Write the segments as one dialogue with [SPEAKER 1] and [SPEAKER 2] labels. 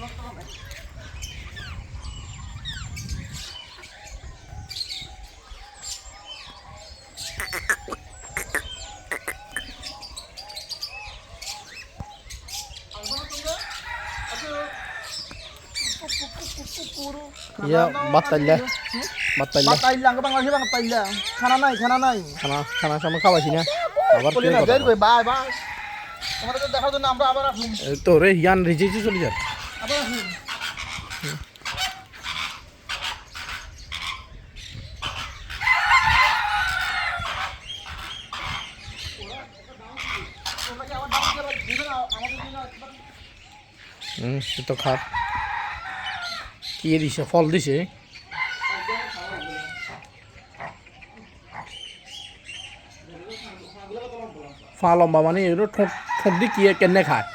[SPEAKER 1] Iya, batalya. Batalya.
[SPEAKER 2] Batalya ang Bangladesh bang batalya. Khana নাই.
[SPEAKER 1] খানা sama খাওয়াছি না আবার
[SPEAKER 2] বলি না বের কই বাই বাই। আমাদের দেখার জন্য আমরা আবার আসুন।
[SPEAKER 1] তো রে ইয়ান রিজেক্ট চলে যা
[SPEAKER 2] আবার আসুন।
[SPEAKER 1] তো খা কি দিছে ফল দিছে ফা লম্বা মানে এগুলো ঠোঁট ঠোঁট দিয়ে কি কেনে খায়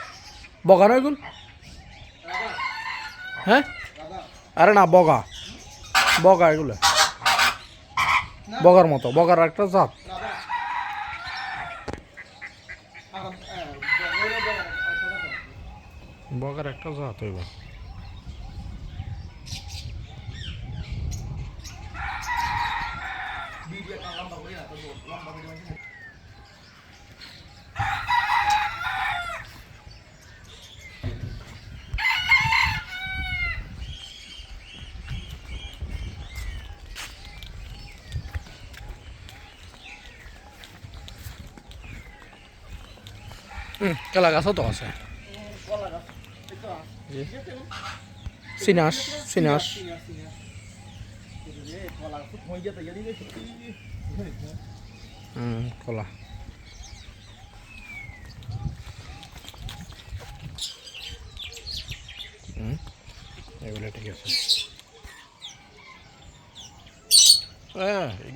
[SPEAKER 1] বগা নয় এগুলো হ্যাঁ আরে না বগা বগা এগুলো বগার মতো বগার একটা জাত বগার একটা জাত হইব কলা গাছও তো আছে সিনাস সিনাস কলা এগুলো ঠিক আছে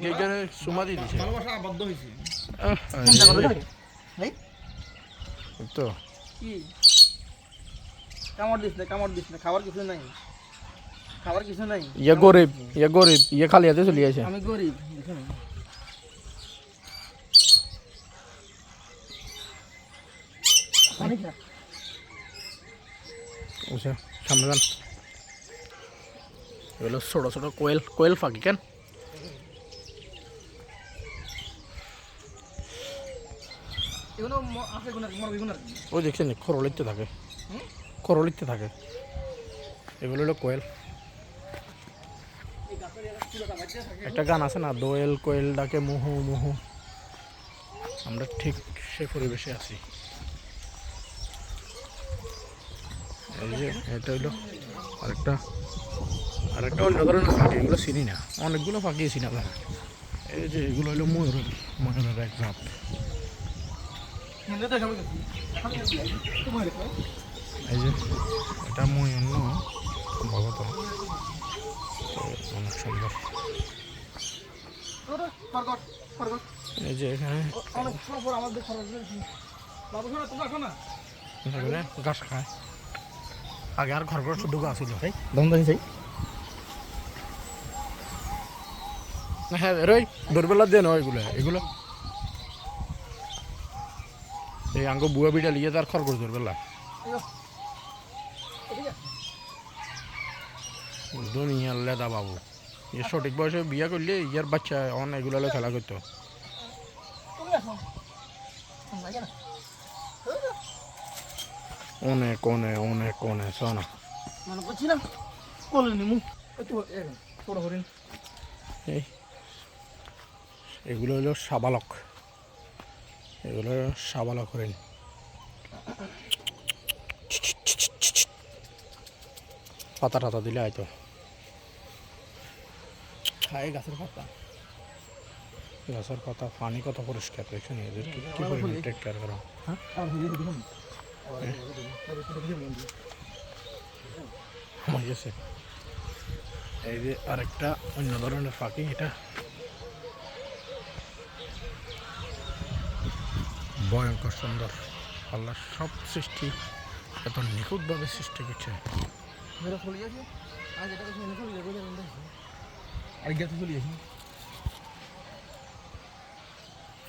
[SPEAKER 1] এখানে সুমা দিয়ে দিছে
[SPEAKER 2] ভালোবাসা আবদ্ধ হইছে
[SPEAKER 1] তো
[SPEAKER 2] কি কামড় দিস না খাবার কিছু নাই
[SPEAKER 1] ইয়ে গরিব ইয়ে খালি হাতে চলে আসে
[SPEAKER 2] আমি গরিব
[SPEAKER 1] বুঝছে সামনে যান এগুলো ছোট ছোট কোয়েল পাখি কেন ওই দেখছেন খরলিতে থাকে এগুলো হলো কোয়েল একটা গান আছে না দোয়েল কোয়েল ডাকে মুহু মুহু আমরা ঠিক সে পরিবেশে আছি এই যে এটা হইলো আরেকটা অন্য ধরনের পাখি এগুলো চিনি না অনেকগুলো পাখি চিনি না এই যে এগুলো হলো ময়ূরের এক জাত এই যে এটা ময়ূর না সম্ভবত অনেক সুন্দর এই যে এখানে গাছ খায় আগে আর ঘর শুধু গাছ ছিল দমদানি চাই হ্যাঁ রই দৌড়বেলা দিয়ে নয় এগুলো এই আঙ্গ বুয়া বিড়া লিয়ে তার খরগোশ দৌড়বেলা দুনিয়ার লেদা বাবু এ সঠিক বয়সে বিয়া করলে ইয়ার বাচ্চা অন এগুলো খেলা করতো অনেক সোনা এগুলো হলো সাবালক হরিণ পাতা টাতা দিলে হয়তো খায় গাছের পাতা পানি কত পরিষ্কার দেখছেন এদের কি পরিমাণ টেক কেয়ার করা এই যে আরেকটা অন্য ধরনের পাখি এটা ভয়ঙ্কর সুন্দর আল্লাহর সব সৃষ্টি এত নিখুঁতভাবে সৃষ্টি করছে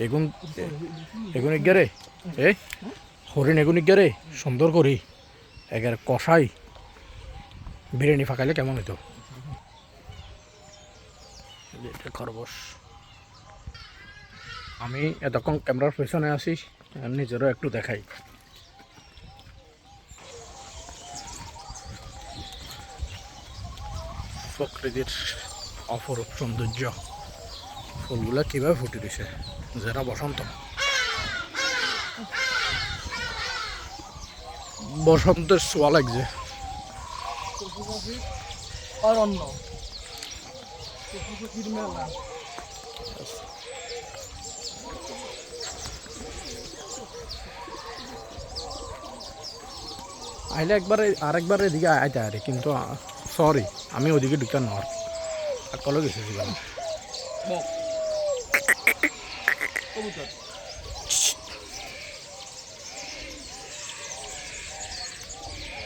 [SPEAKER 1] এগুন এগারে হরিণ এগুন এগারে সুন্দর করি এগারে কষাই বিরিয়ানি ফাঁকাইলে কেমন হতো? এটা খরগোশ। আমি এতক্ষণ ক্যামেরার পেছনে আসি, নিজেরও একটু দেখাই। প্রকৃতির অপরূপ সৌন্দর্য, ফুলগুলা কিভাবে ফুটে দিছে, যারা বসন্ত। বসন্তের ছোঁয়া লাগছে।
[SPEAKER 2] অরণ্য, পশুপক্ষীর মেলা।
[SPEAKER 1] আইলে আরেকবার এদিকে আইতে আরে, কিন্তু সরি আমি ওদিকে ঢুকার নর আর কলে গেছে জীবন।
[SPEAKER 2] বক, কবুতর।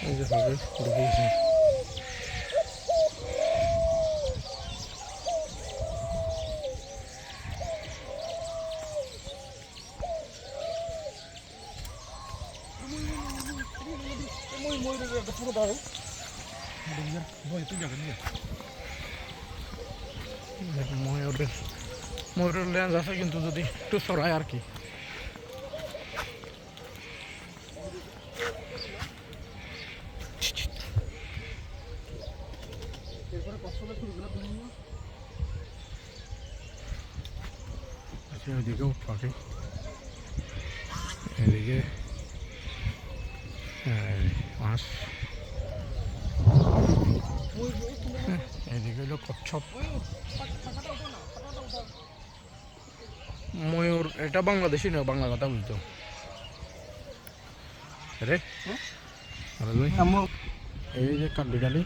[SPEAKER 1] এই যে হবে ঢুকিয়েছি।
[SPEAKER 2] পুরো দাও।
[SPEAKER 1] ময়ূরের লেন্স আছে, কিন্তু যদি একটু সরাই আর কি। ওইদিকেও পাখি, এদিকে মাছ, এদিকে হলো কচ্ছপ। ময়ূর এটা বাংলাদেশি না, বাংলা কথা বলতো রে। এই যে কাঠবিড়ালি,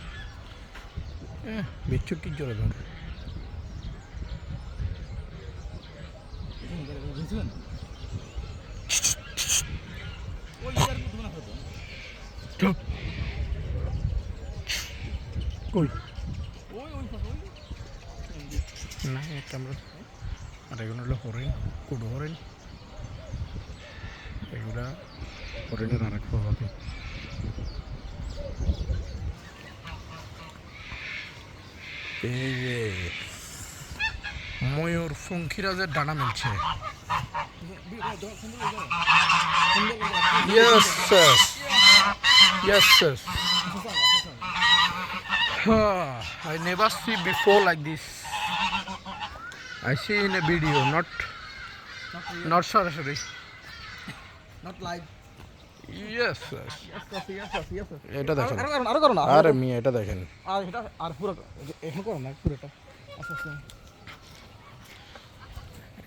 [SPEAKER 1] বিচ্ছুটির জোরে ধর। কই না ক্যামেরা। আর এগুলো হলো হরিণ, কুডো হরিণ। এগুলা হরিণের আরেক প্রজাতি। এই যে ময়ূর পঙ্খিরাজের ডানা মিলছে। Yes sir, yes sir. I never see before like this. I see in a video, not sorry.
[SPEAKER 2] Not live.
[SPEAKER 1] Yes sir.
[SPEAKER 2] Yes.
[SPEAKER 1] এটা দেখেন,
[SPEAKER 2] আরো করো না।
[SPEAKER 1] আরে মিয়া এটা দেখেন।
[SPEAKER 2] আর এটা আর পুরো এখন করো না পুরোটা। আচ্ছা।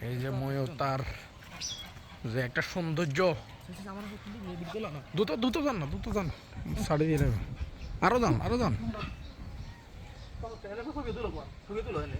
[SPEAKER 1] এই যে ময়ূর, তার যে একটা সৌন্দর্য। দুটো যান না, দুটো যান, সাড়ে দিয়ে নেবে। আরো যান।
[SPEAKER 2] ছবি তুলো এনে।